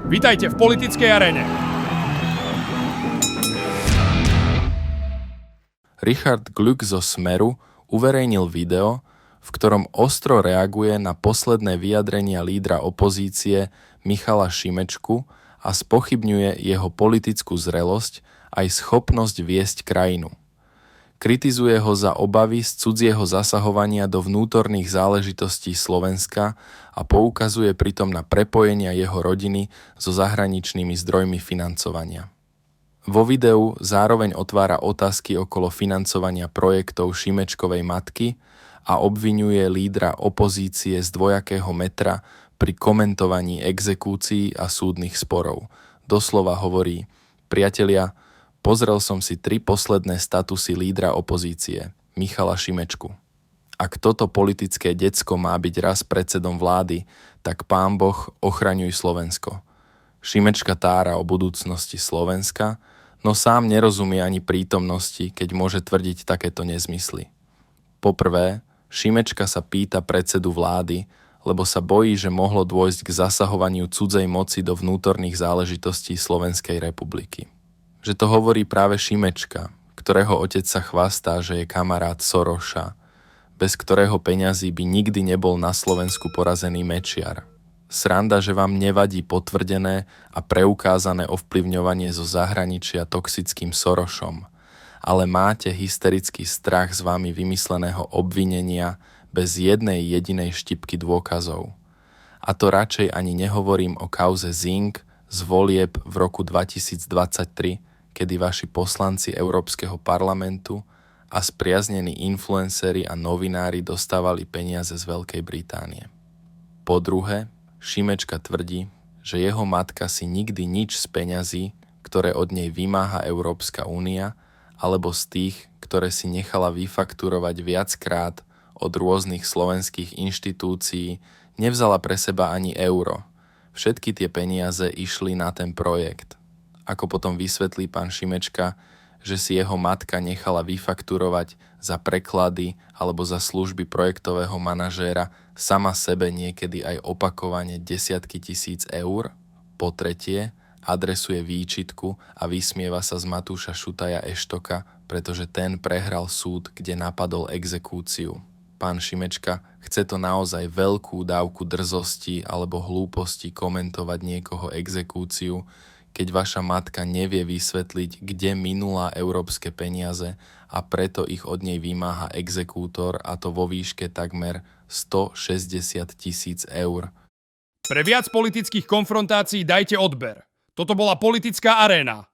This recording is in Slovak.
Vitajte v politickej aréne. Richard Glück zo Smeru uverejnil video, v ktorom ostro reaguje na posledné vyjadrenia lídra opozície Michala Šimečku a spochybňuje jeho politickú zrelosť aj schopnosť viesť krajinu. Kritizuje ho za obavy z cudzieho zasahovania do vnútorných záležitostí Slovenska a poukazuje pritom na prepojenia jeho rodiny so zahraničnými zdrojmi financovania. Vo videu zároveň otvára otázky okolo financovania projektov Šimečkovej matky a obviňuje lídra opozície z dvojakého metra pri komentovaní exekúcií a súdnych sporov. Doslova hovorí: priatelia, pozrel som si 3 posledné statusy lídra opozície, Michala Šimečku. Ak toto politické decko má byť raz predsedom vlády, tak Pán Boh ochraňuj Slovensko. Šimečka tára o budúcnosti Slovenska, no sám nerozumie ani prítomnosti, keď môže tvrdiť takéto nezmysly. Poprvé, Šimečka sa pýta predsedu vlády, lebo sa bojí, že mohlo dôjsť k zasahovaniu cudzej moci do vnútorných záležitostí Slovenskej republiky. Že to hovorí práve Šimečka, ktorého otec sa chvastá, že je kamarát Soroša, bez ktorého peňazí by nikdy nebol na Slovensku porazený Mečiar. Sranda, že vám nevadí potvrdené a preukázané ovplyvňovanie zo zahraničia toxickým Sorošom, ale máte hysterický strach z vami vymysleného obvinenia bez jednej jedinej štipky dôkazov. A to radšej ani nehovorím o kauze Zing z volieb v roku 2023, kedy vaši poslanci Európskeho parlamentu a spriaznení influenceri a novinári dostávali peniaze z Veľkej Británie. Po druhé, Šimečka tvrdí, že jeho matka si nikdy nič z peňazí, ktoré od nej vymáha Európska únia, alebo z tých, ktoré si nechala vyfakturovať viackrát od rôznych slovenských inštitúcií, nevzala pre seba ani euro. Všetky tie peniaze išli na ten projekt. Ako potom vysvetlí pán Šimečka, že si jeho matka nechala vyfakturovať za preklady alebo za služby projektového manažéra sama sebe niekedy aj opakovane desiatky tisíc eur. Po tretie, adresuje výčitku a vysmieva sa z Matúša Šutaja Eštoka, pretože ten prehral súd, kde napadol exekúciu. Pán Šimečka, chce to naozaj veľkú dávku drzosti alebo hlúposti komentovať niekoho exekúciu, keď vaša matka nevie vysvetliť, kde minula európske peniaze a preto ich od nej vymáha exekútor, a to vo výške takmer 160 000 eur. Pre viac politických konfrontácií dajte odber. Toto bola politická aréna.